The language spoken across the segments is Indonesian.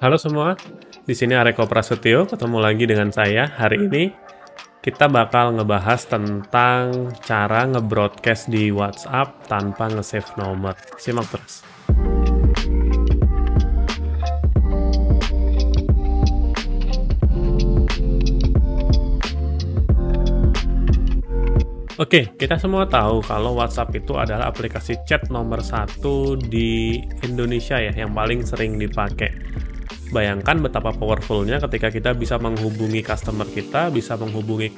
Halo semua, di sini Areko Prasetyo, ketemu lagi dengan saya. Hari ini kita bakal ngebahas tentang cara nge-broadcast di WhatsApp tanpa nge-save nomor. Simak terus. Oke, kita semua tahu kalau WhatsApp itu adalah aplikasi chat nomor satu di Indonesia ya, yang paling sering dipakai. Bayangkan betapa powerfulnya ketika kita bisa menghubungi customer kita, bisa menghubungi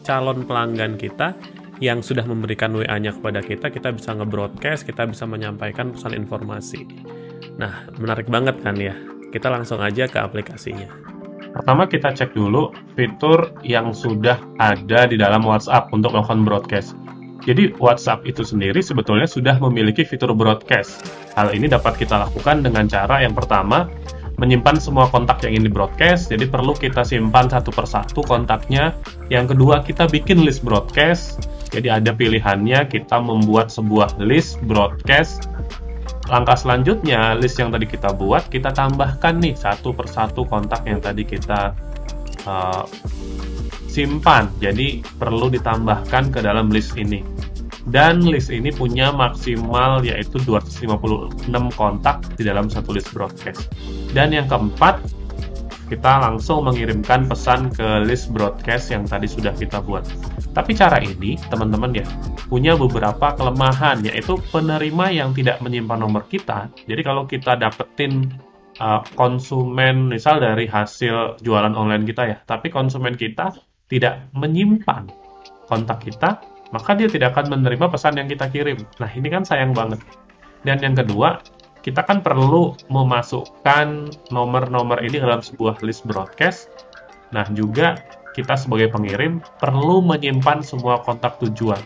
calon pelanggan kita yang sudah memberikan WA-nya kepada kita bisa nge-broadcast, kita bisa menyampaikan pesan informasi. Nah, menarik banget kan ya? Kita langsung aja ke aplikasinya. Pertama kita cek dulu fitur yang sudah ada di dalam WhatsApp untuk melakukan broadcast. Jadi WhatsApp itu sendiri sebetulnya sudah memiliki fitur broadcast. Hal ini dapat kita lakukan dengan cara yang pertama, menyimpan semua kontak yang ingin di-broadcast, jadi perlu kita simpan satu persatu kontaknya. Yang kedua, kita bikin list broadcast, jadi ada pilihannya, kita membuat sebuah list broadcast. Langkah selanjutnya, list yang tadi kita buat, kita tambahkan nih satu persatu kontak yang tadi kita simpan, jadi perlu ditambahkan ke dalam list ini. Dan list ini punya maksimal yaitu 256 kontak di dalam satu list broadcast. Dan yang keempat, kita langsung mengirimkan pesan ke list broadcast yang tadi sudah kita buat. Tapi cara ini, teman-teman ya, punya beberapa kelemahan, yaitu penerima yang tidak menyimpan nomor kita. Jadi kalau kita dapetin konsumen, misal dari hasil jualan online kita ya, tapi konsumen kita tidak menyimpan kontak kita, maka dia tidak akan menerima pesan yang kita kirim. Nah, ini kan sayang banget. Dan yang kedua, kita kan perlu memasukkan nomor-nomor ini dalam sebuah list broadcast. Nah, juga kita sebagai pengirim perlu menyimpan semua kontak tujuan.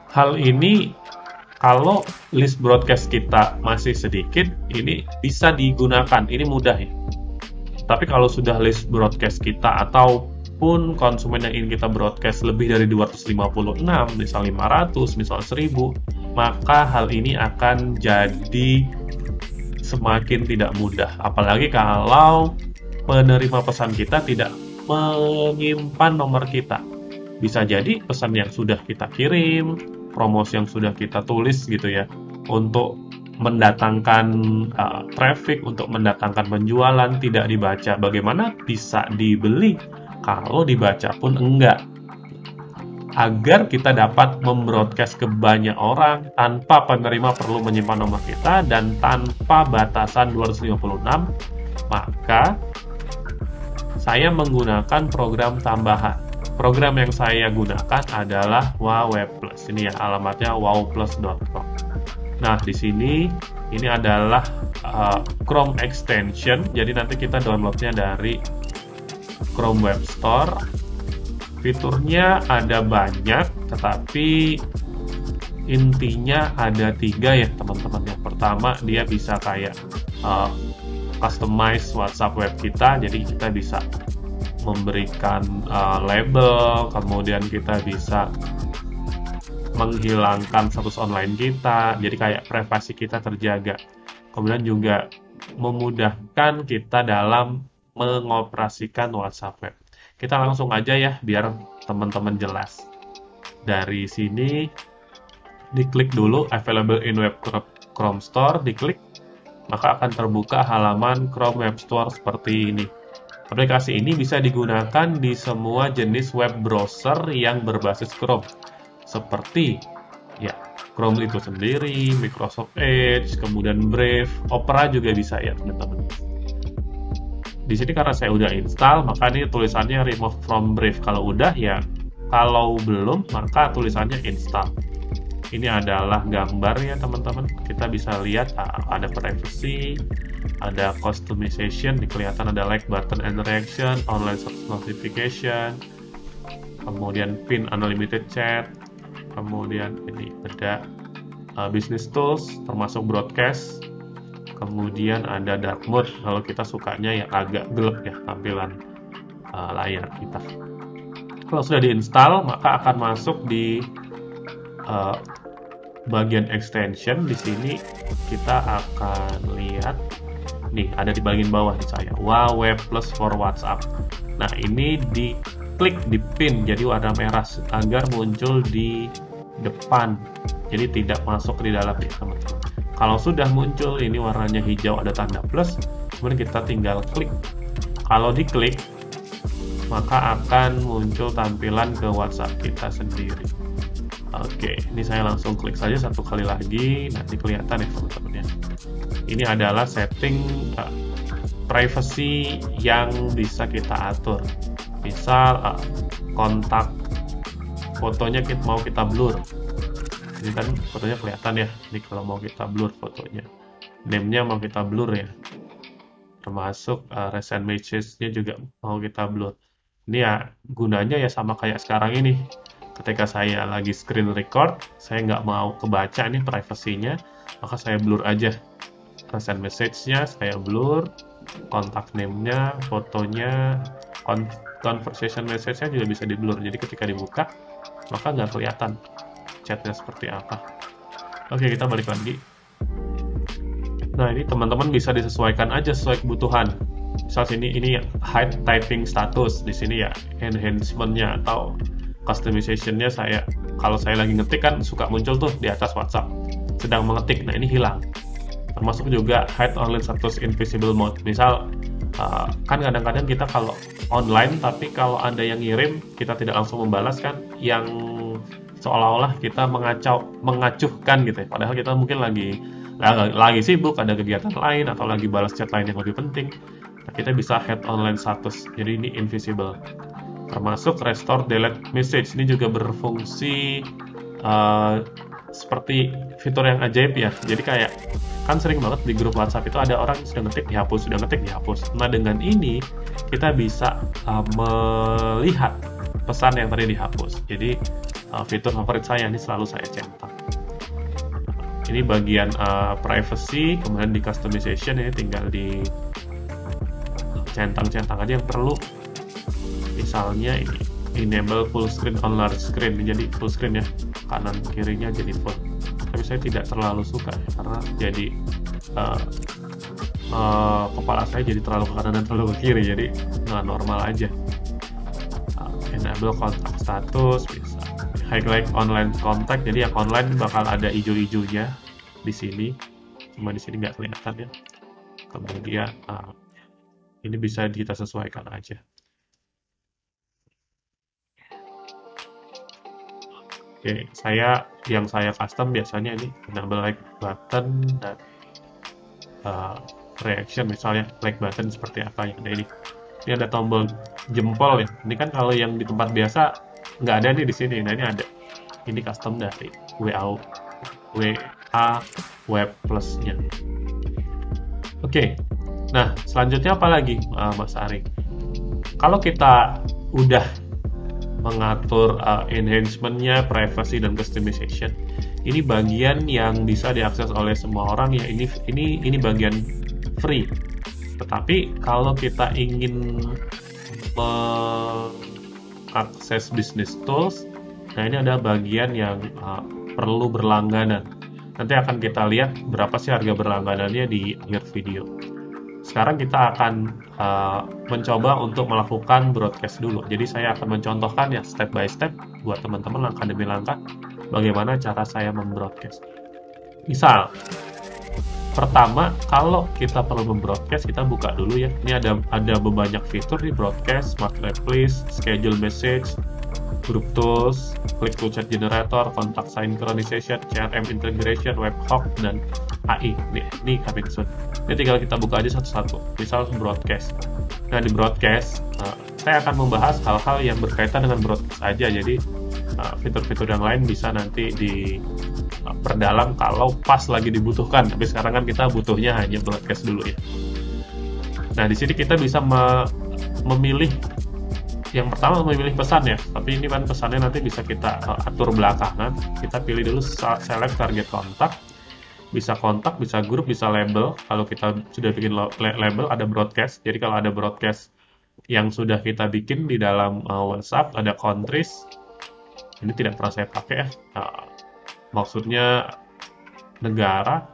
Hal ini, kalau list broadcast kita masih sedikit, ini bisa digunakan. Ini mudah ya. Tapi kalau sudah list broadcast kita ataupun konsumen yang ingin kita broadcast lebih dari 256, misal 500, misal 1000, maka hal ini akan jadi semakin tidak mudah. Apalagi kalau penerima pesan kita tidak menyimpan nomor kita. Bisa jadi pesan yang sudah kita kirim, promosi yang sudah kita tulis gitu ya, untuk mendatangkan traffic, untuk mendatangkan penjualan tidak dibaca. Bagaimana bisa dibeli kalau dibaca pun enggak? Agar kita dapat membroadcast ke banyak orang tanpa penerima perlu menyimpan nomor kita dan tanpa batasan 256, maka saya menggunakan program tambahan. Program yang saya gunakan adalah WowWeb Plus. Ini ya alamatnya wowplus.com. Nah, di sini ini adalah Chrome extension. Jadi nanti kita downloadnya dari Chrome Web Store. Fiturnya ada banyak, tetapi intinya ada 3 ya teman-teman. Yang pertama, dia bisa kayak customize WhatsApp web kita, jadi kita bisa memberikan label, kemudian kita bisa menghilangkan status online kita, jadi kayak privasi kita terjaga. Kemudian juga memudahkan kita dalam mengoperasikan WhatsApp web. Kita langsung aja ya, biar teman-teman jelas. Dari sini, diklik dulu Available in Web Chrome Store, diklik, maka akan terbuka halaman Chrome Web Store seperti ini. Aplikasi ini bisa digunakan di semua jenis web browser yang berbasis Chrome, seperti ya Chrome itu sendiri, Microsoft Edge, kemudian Brave, Opera juga bisa ya teman-teman. Di sini karena saya udah install, maka ini tulisannya remove from Brave. Kalau udah ya, kalau belum maka tulisannya install. Ini adalah gambar ya teman-teman. Kita bisa lihat ada privacy, ada customization, kelihatan ada like button and reaction, online search notification, kemudian pin unlimited chat, kemudian ini ada business tools termasuk broadcast, kemudian ada dark mode kalau kita sukanya yang agak gelap ya tampilan layar kita. Kalau sudah diinstal maka akan masuk di bagian extension. Di sini kita akan lihat nih, ada di bagian bawah nih saya, Web Plus for WhatsApp. Nah, ini diklik di pin jadi warna merah agar muncul di depan, jadi tidak masuk di dalam ya teman-teman. Kalau sudah muncul ini warnanya hijau ada tanda plus, kemudian kita tinggal klik. Kalau diklik maka akan muncul tampilan ke WhatsApp kita sendiri. Oke, ini saya langsung klik saja satu kali lagi, nanti kelihatan ya teman-teman ya. Ini adalah setting privacy yang bisa kita atur. Misal kontak fotonya mau kita blur. Ini kan fotonya kelihatan ya. Ini kalau mau kita blur fotonya. Name-nya mau kita blur ya. Termasuk recent messages-nya juga mau kita blur. Ini ya gunanya ya sama kayak sekarang ini. Ketika saya lagi screen record, saya nggak mau kebaca nih privasinya, maka saya blur aja. Recent message-nya saya blur, kontak name-nya, fotonya, conversation message-nya juga bisa di blur. Jadi ketika dibuka, maka nggak kelihatan chatnya seperti apa. Oke, kita balik lagi. Nah, ini teman-teman bisa disesuaikan aja sesuai kebutuhan. Misal sini ini hide typing status, di sini ya enhancement-nya atau customization-nya kalau saya lagi ngetik kan suka muncul tuh di atas WhatsApp sedang mengetik. Nah, ini hilang. Termasuk juga hide online status invisible mode. Misal kan kadang-kadang kita kalau online tapi kalau ada yang ngirim kita tidak langsung membalas kan, yang seolah-olah kita mengacuhkan gitu ya. Padahal kita mungkin lagi sibuk, ada kegiatan lain atau lagi balas chat lain yang lebih penting. Nah, kita bisa hide online status. Jadi ini invisible. Termasuk restore delete message. Ini juga berfungsi seperti fitur yang ajaib ya. Jadi kayak kan sering banget di grup WhatsApp itu ada orang yang sudah ngetik dihapus, sudah ngetik dihapus. Nah, dengan ini kita bisa melihat pesan yang tadi dihapus. Jadi fitur favorit saya ini selalu saya centang. Ini bagian privacy, kemudian di customization ini tinggal di centang-centang aja yang perlu. Misalnya ini enable full screen on large screen, jadi full screen ya, kanan kirinya jadi full. Tapi saya tidak terlalu suka ya, karena jadi kepala saya jadi terlalu ke kanan dan terlalu ke kiri, jadi nggak normal aja. Enable kontak status bisa. Highlight online contact, jadi yang online bakal ada hijau-hijaunya di sini, cuma di sini nggak kelihatan ya. Kemudian ini bisa kita sesuaikan aja. Oke, yang saya custom biasanya ini enable like button dan reaction, misalnya like button seperti apa ya. Nah, ini ada tombol jempol ya. Ini kan kalau yang di tempat biasa nggak ada nih di sini. Nah, ini ada. Ini custom dari WA Web Plus-nya. Oke. Nah, selanjutnya apa lagi, Mas Ari? Kalau kita udah mengatur enhancement-nya, privacy dan customization, ini bagian yang bisa diakses oleh semua orang ya. Ini bagian free. Tetapi kalau kita ingin mengakses business tools, nah ini ada bagian yang perlu berlangganan. Nanti akan kita lihat berapa sih harga berlangganannya di akhir video. Sekarang kita akan mencoba untuk melakukan broadcast dulu. Jadi saya akan mencontohkan ya step by step buat teman-teman langkah demi langkah bagaimana cara saya membroadcast. Misal, pertama kalau kita perlu membroadcast, kita buka dulu ya. Ini ada banyak fitur di broadcast, smart replace, schedule message, group tools, click to chat generator, contact synchronization, CRM integration, webhook, dan AI. Ini coming soon. Ini tinggal kita buka aja satu-satu. Misal broadcast. Nah, di broadcast saya akan membahas hal-hal yang berkaitan dengan broadcast aja. Jadi fitur-fitur yang lain bisa nanti diperdalam kalau pas lagi dibutuhkan. Tapi sekarang kan kita butuhnya hanya broadcast dulu ya. Nah, di sini kita bisa memilih. Yang pertama memilih pesan ya, tapi ini kan pesannya nanti bisa kita atur belakangan. Kita pilih dulu select target kontak, bisa kontak, bisa grup, bisa label. Kalau kita sudah bikin label, ada broadcast. Jadi kalau ada broadcast yang sudah kita bikin di dalam WhatsApp, ada countries. Ini tidak pernah saya pakai ya. Maksudnya negara,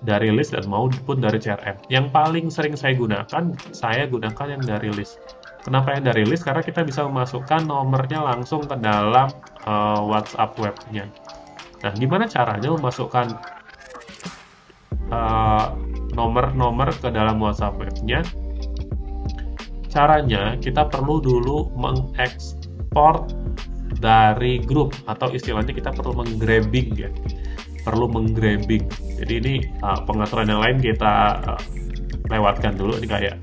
dari list dan maupun dari CRM. Yang paling sering saya gunakan yang dari list. Kenapa yang dari list? Karena kita bisa memasukkan nomornya langsung ke dalam WhatsApp webnya. Nah, gimana caranya memasukkan nomor-nomor ke dalam WhatsApp webnya? Caranya, kita perlu dulu mengekspor dari grup, atau istilahnya kita perlu menggrabbing ya. Jadi ini pengaturan yang lain kita lewatkan dulu. Ini kayak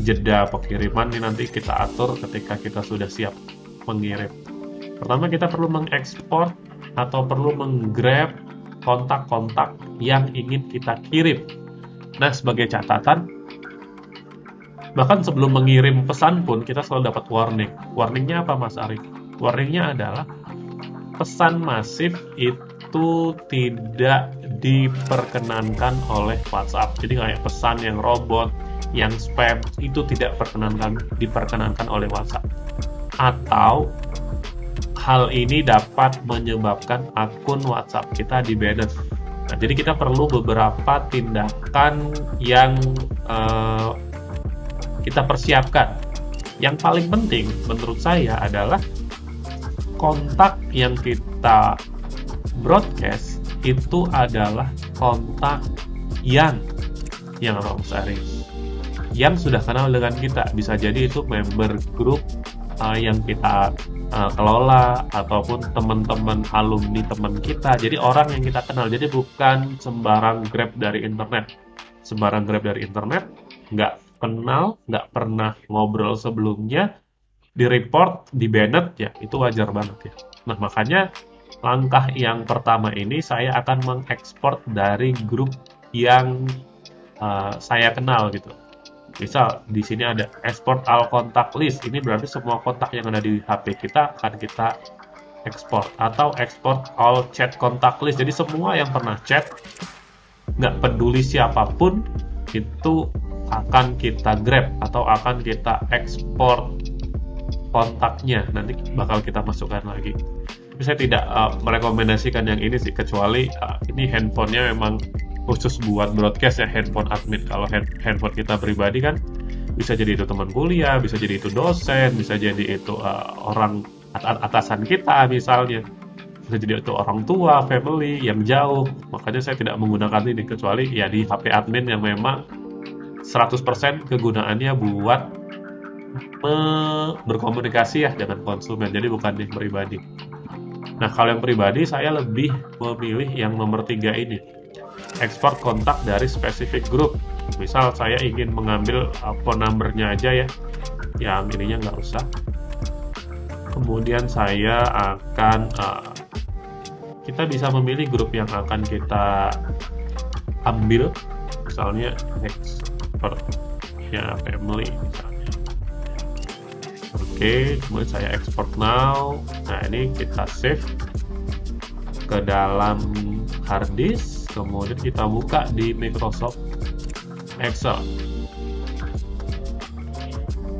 jeda pengiriman, ini nanti kita atur ketika kita sudah siap mengirim. Pertama, kita perlu mengekspor atau perlu menggrab kontak-kontak yang ingin kita kirim. Nah, sebagai catatan, bahkan sebelum mengirim pesan pun kita selalu dapat warning. Warningnya apa, Mas Arif? Warningnya adalah pesan masif itu tidak diperkenankan oleh WhatsApp. Jadi kayak pesan yang robot, yang spam, itu tidak diperkenankan oleh WhatsApp. Atau hal ini dapat menyebabkan akun WhatsApp kita di-banned. Nah, jadi kita perlu beberapa tindakan yang kita persiapkan. Yang paling penting menurut saya adalah kontak yang kita broadcast itu adalah kontak yang apa, Mas Ari? Yang sudah kenal dengan kita. Bisa jadi itu member grup yang kita kelola, ataupun teman-teman alumni teman kita. Jadi orang yang kita kenal. Jadi bukan sembarang grab dari internet. Sembarang grab dari internet, nggak kenal, nggak pernah ngobrol sebelumnya, di-report, di-banned, ya itu wajar banget ya. Nah, makanya langkah yang pertama ini saya akan mengekspor dari grup yang saya kenal gitu. Misal di sini ada export all contact list. Ini berarti semua kontak yang ada di HP kita akan kita ekspor, atau export all chat contact list. Jadi semua yang pernah chat, nggak peduli siapapun, itu akan kita grab atau akan kita ekspor kontaknya. Nanti bakal kita masukkan lagi. Tapi saya tidak merekomendasikan yang ini sih, kecuali ini handphonenya memang khusus buat broadcast ya, handphone admin. Kalau handphone kita pribadi kan bisa jadi itu teman kuliah, bisa jadi itu dosen, bisa jadi itu orang atasan kita misalnya, bisa jadi itu orang tua, family yang jauh. Makanya saya tidak menggunakan ini, kecuali ya di HP admin yang memang 100% kegunaannya buat berkomunikasi ya dengan konsumen, jadi bukan di pribadi. Nah, kalau yang pribadi saya lebih memilih yang nomor 3 ini, ekspor kontak dari spesifik grup. Misal saya ingin mengambil phone number-nya aja ya, yang ininya nggak usah. Kemudian saya akan kita bisa memilih grup yang akan kita ambil, misalnya expert ya family misalnya. Oke, kemudian saya export now. Nah, ini kita save ke dalam hard disk, kemudian kita buka di Microsoft Excel.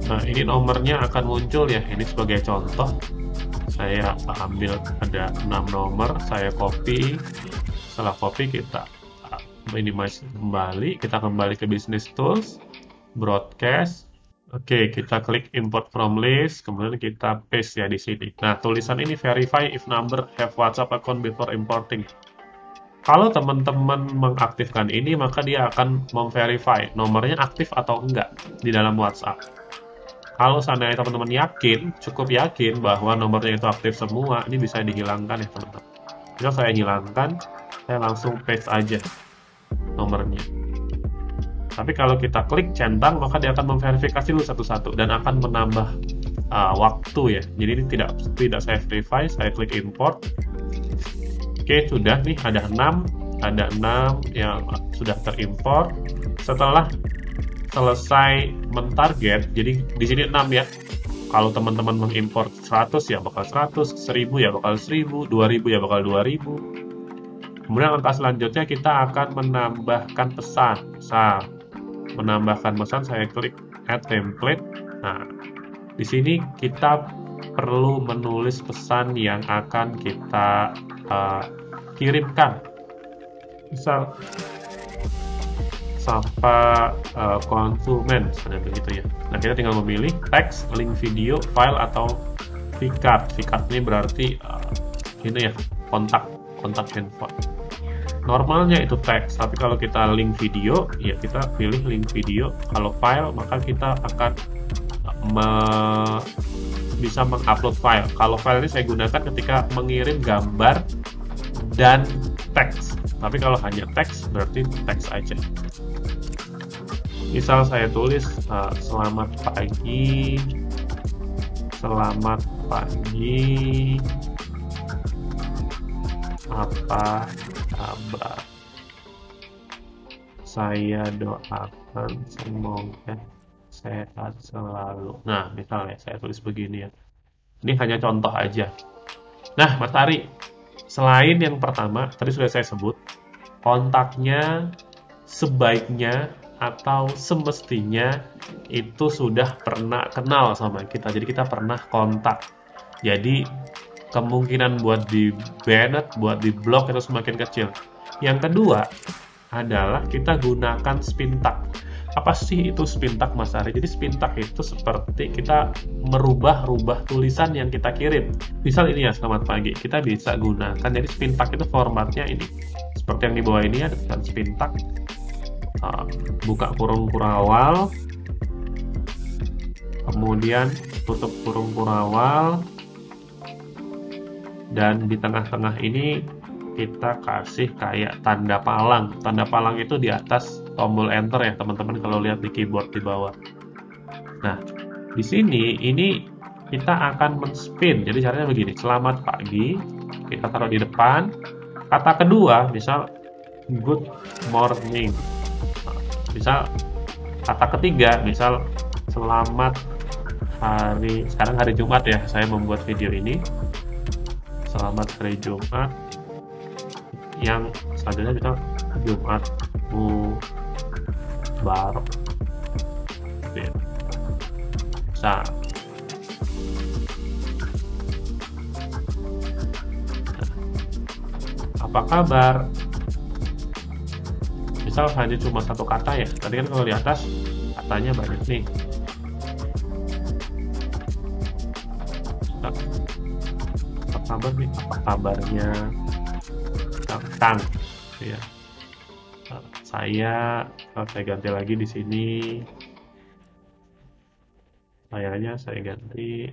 Nah, ini nomornya akan muncul ya, ini sebagai contoh. Saya ambil ada 6 nomor, saya copy. Setelah copy, kita minimize kembali, kita kembali ke Business Tools, Broadcast. Oke, kita klik import from list, kemudian kita paste ya di sini. Nah, tulisan ini verify if number have WhatsApp account before importing. Kalau teman-teman mengaktifkan ini, maka dia akan memverify nomornya aktif atau enggak di dalam WhatsApp. Kalau seandainya teman-teman yakin, cukup yakin bahwa nomornya itu aktif semua, ini bisa dihilangkan ya teman-teman. Jika saya hilangkan, saya langsung paste aja nomornya. Tapi kalau kita klik centang, maka dia akan memverifikasi dulu satu-satu dan akan menambah waktu ya. Jadi ini tidak saya verify, saya klik import. Oke, sudah nih ada 6 yang sudah terimport. Setelah selesai mentarget, jadi di sini 6 ya. Kalau teman-teman mengimport 100 ya bakal 100, 1000 ya bakal 1000, 2000 ya bakal 2000. Kemudian langkah selanjutnya kita akan menambahkan pesan. Menambahkan pesan, saya klik add template. Nah, di sini kita perlu menulis pesan yang akan kita kirimkan. Misal sapa konsumen, sebenarnya begitu ya. Nah, kita tinggal memilih teks, link video, file, atau vcard. Vcard ini berarti ini ya, kontak handphone. Normalnya itu teks, tapi kalau kita link video, ya kita pilih link video. Kalau file, maka kita akan bisa mengupload file. Kalau file ini saya gunakan ketika mengirim gambar dan teks. Tapi kalau hanya teks, berarti teks aja. Misal saya tulis, selamat pagi, apa kabar? Saya doakan semoga sehat selalu. Nah, misalnya saya tulis begini ya. Ini hanya contoh aja. Nah, Mas Ari, selain yang pertama, tadi sudah saya sebut, kontaknya sebaiknya atau semestinya itu sudah pernah kenal sama kita. Jadi kita pernah kontak. Jadi kemungkinan buat di banned, buat di block itu semakin kecil. Yang kedua adalah kita gunakan spin tag. Apa sih itu spin tag, Mas Ari? Jadi spin tag itu seperti kita merubah-rubah tulisan yang kita kirim. Misal ini ya, selamat pagi. Kita bisa gunakan, jadi spin tag itu formatnya ini. Seperti yang di bawah ini ada tulisan spin tag. Buka kurung kurawal. Kemudian tutup kurung kurawal. Dan di tengah-tengah ini kita kasih kayak tanda palang. Tanda palang itu di atas tombol enter ya teman-teman, kalau lihat di keyboard di bawah. Nah, di sini ini kita akan men-spin. Jadi caranya begini, selamat pagi, kita taruh di depan. Kata kedua, misal good morning. Misal kata ketiga, misal selamat hari, sekarang hari Jumat ya, saya membuat video ini. Selamat hari Jumat. Yang selanjutnya misal Jumat Mubarak. Bisa. Apa kabar? Misal hanya cuma satu kata ya. Tadi kan kalau di atas katanya banyak nih. Apa kabar nih? Apa kabarnya Kang? Ya. Saya ganti lagi di sini. Saya ganti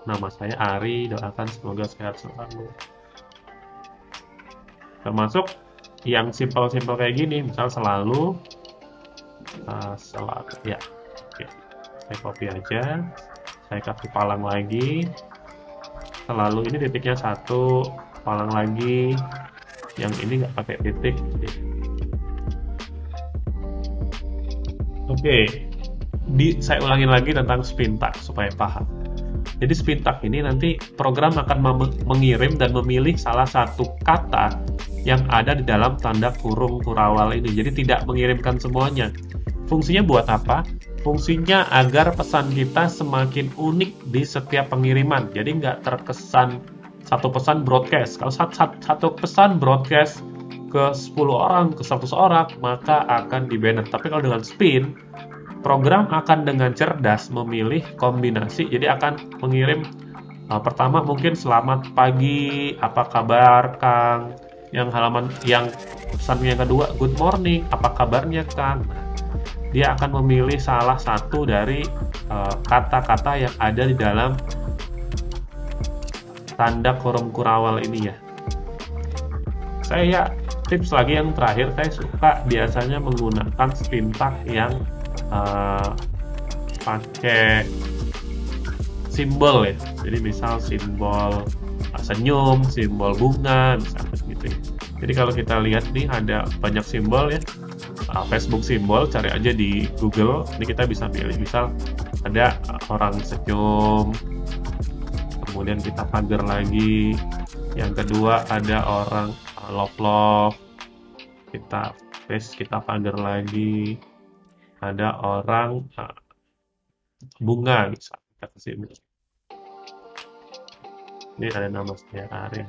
nama saya Ari, doakan semoga sehat selalu. Termasuk yang simpel-simpel kayak gini, misal selalu, ya. Oke. Saya copy aja, saya kasih palang lagi. Selalu ini titiknya 1, palang lagi. Yang ini nggak pakai titik. Oke. Saya ulangin lagi tentang spin tag supaya paham. Jadi spin tag ini nanti program akan mengirim dan memilih salah satu kata yang ada di dalam tanda kurung kurawal ini. Jadi tidak mengirimkan semuanya. Fungsinya buat apa? Fungsinya agar pesan kita semakin unik di setiap pengiriman. Jadi nggak terkesan satu pesan broadcast. Kalau satu pesan broadcast ke 10 orang, ke 100 orang, maka akan di-banned. Tapi kalau dengan spin, program akan dengan cerdas memilih kombinasi. Jadi akan mengirim pertama mungkin selamat pagi, apa kabar Kang? Yang pesan yang kedua good morning, apa kabarnya Kang? Dia akan memilih salah satu dari kata-kata yang ada di dalam tanda kurung kurawal ini ya. Saya tips lagi yang terakhir, saya suka biasanya menggunakan spin tag yang pakai simbol ya. Jadi misal simbol senyum, simbol bunga, misalnya gitu ya. Jadi kalau kita lihat nih ada banyak simbol ya. Facebook simbol, cari aja di Google. Ini kita bisa pilih, misal ada orang senyum, kemudian kita pagar lagi. Yang kedua ada orang love, kita paste, kita pagar lagi. Ada orang bunga, bisa kita kasih. Ini ada nama saya Ari.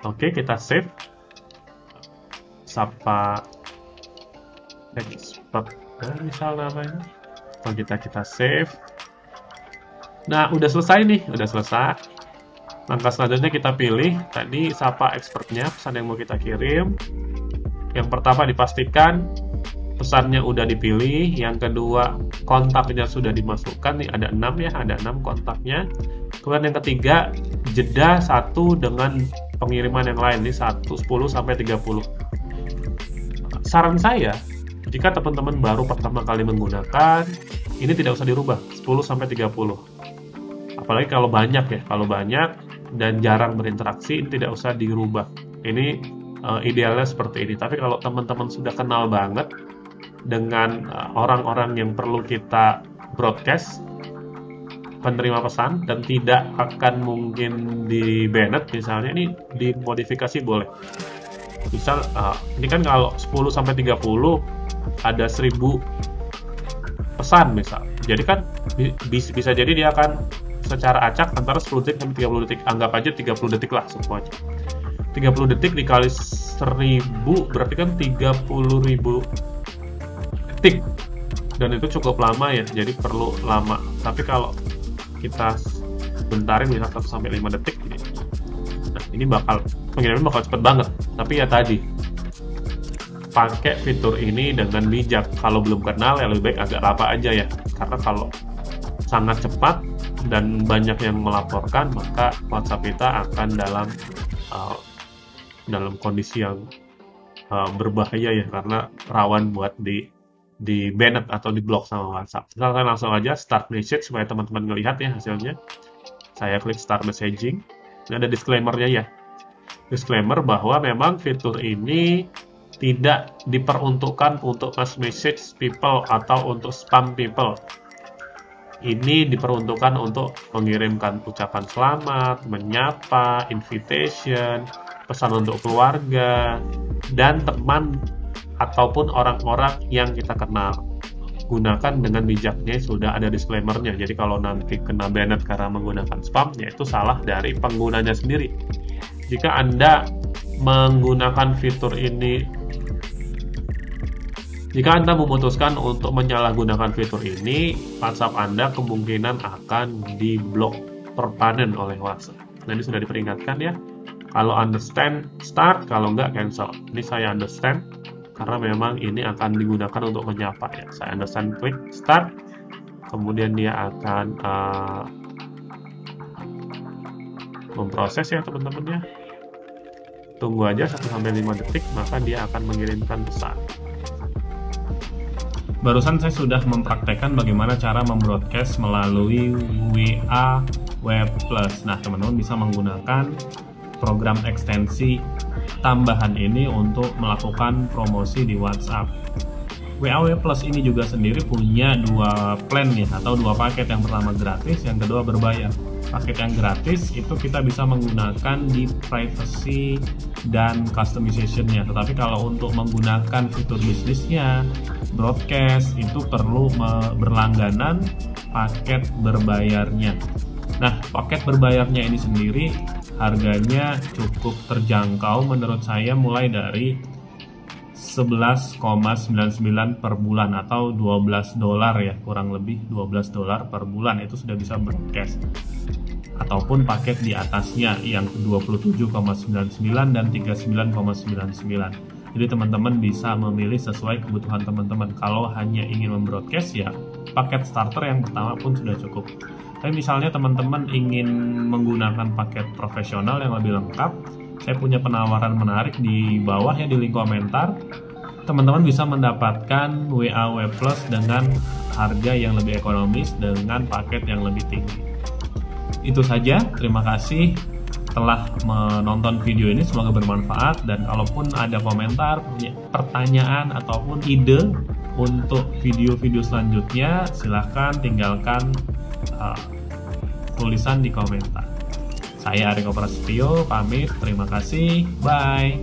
Oke, kita save. Sapa Expert misal namanya. Kalau kita save. Nah, udah selesai nih, udah selesai. Langkah selanjutnya kita pilih tadi Sapa Expertnya, pesan yang mau kita kirim. Yang pertama dipastikan pesannya udah dipilih, yang kedua kontaknya sudah dimasukkan, nih ada 6 ya, ada 6 kontaknya. Kemudian yang ketiga, jeda satu dengan pengiriman yang lain, nih 10 sampai 30. Saran saya, jika teman-teman baru pertama kali menggunakan, ini tidak usah dirubah, 10 sampai 30. Apalagi kalau banyak ya, kalau banyak dan jarang berinteraksi, ini tidak usah dirubah. Ini idealnya seperti ini. Tapi kalau teman-teman sudah kenal banget dengan orang-orang yang perlu kita broadcast, penerima pesan, dan tidak akan mungkin di banned, misalnya ini dimodifikasi boleh. Misal, ini kan kalau 10 sampai 30 ada 1000 pesan misal. Jadi kan bisa jadi dia akan secara acak antara 10 detik sampai 30 detik. Anggap aja 30 detik lah semuanya. 30 detik dikali 1000 berarti kan 30.000 detik. Dan itu cukup lama ya, jadi perlu lama. Tapi kalau kita bentarin misal 1 sampai 5 detik, nah ini pengiriman bakal cepet banget. Tapi ya tadi, pakai fitur ini dengan bijak. Kalau belum kenal ya lebih baik agak lama aja ya. Karena kalau sangat cepat dan banyak yang melaporkan, maka WhatsApp kita akan dalam kondisi yang berbahaya ya, karena rawan buat di banned atau di blok sama WhatsApp. Kita langsung aja start message supaya teman-teman ngelihat ya hasilnya. Saya klik start messaging. Ini ada disclaimer-nya ya. Disclaimer bahwa memang fitur ini tidak diperuntukkan untuk mass message people atau untuk spam people. Ini diperuntukkan untuk mengirimkan ucapan selamat, menyapa, invitation, pesan untuk keluarga, dan teman ataupun orang-orang yang kita kenal. Gunakan dengan bijaknya, sudah ada disclaimer-nya. Jadi kalau nanti kena banned karena menggunakan spam, ya itu salah dari penggunanya sendiri. Jika Anda menggunakan fitur ini, jika Anda memutuskan untuk menyalahgunakan fitur ini, WhatsApp Anda kemungkinan akan diblok permanen oleh WhatsApp. Nah, ini sudah diperingatkan ya. Kalau understand, start. Kalau enggak, cancel. Ini saya understand, karena memang ini akan digunakan untuk menyapa ya. Saya understand, klik start. Kemudian dia akan memproses ya teman-teman ya. Tunggu aja 1-5 detik, maka dia akan mengirimkan pesan. Barusan saya sudah mempraktekkan bagaimana cara membroadcast melalui WA Web Plus. Nah, teman-teman bisa menggunakan program ekstensi tambahan ini untuk melakukan promosi di WhatsApp. WA Web Plus ini juga sendiri punya 2 plan nih, atau 2 paket. Yang pertama gratis, yang kedua berbayar. Paket yang gratis itu kita bisa menggunakan di privacy dan customization-nya. Tetapi kalau untuk menggunakan fitur bisnisnya, broadcast, itu perlu berlangganan paket berbayarnya. Nah, paket berbayarnya ini sendiri harganya cukup terjangkau menurut saya, mulai dari 11,99 per bulan atau $12 ya, kurang lebih $12 per bulan itu sudah bisa broadcast. Ataupun paket di atasnya yang 27,99 dan 39,99. Jadi teman-teman bisa memilih sesuai kebutuhan teman-teman. Kalau hanya ingin membroadcast ya paket starter yang pertama pun sudah cukup. Tapi misalnya teman-teman ingin menggunakan paket profesional yang lebih lengkap, saya punya penawaran menarik di bawah ya, di link komentar. Teman-teman bisa mendapatkan WA Web Plus dengan harga yang lebih ekonomis dengan paket yang lebih tinggi. Itu saja, terima kasih telah menonton video ini, semoga bermanfaat. Dan kalaupun ada komentar, punya pertanyaan ataupun ide untuk video-video selanjutnya, silahkan tinggalkan tulisan di komentar. Saya Ariko Prasetyo, pamit, terima kasih, bye.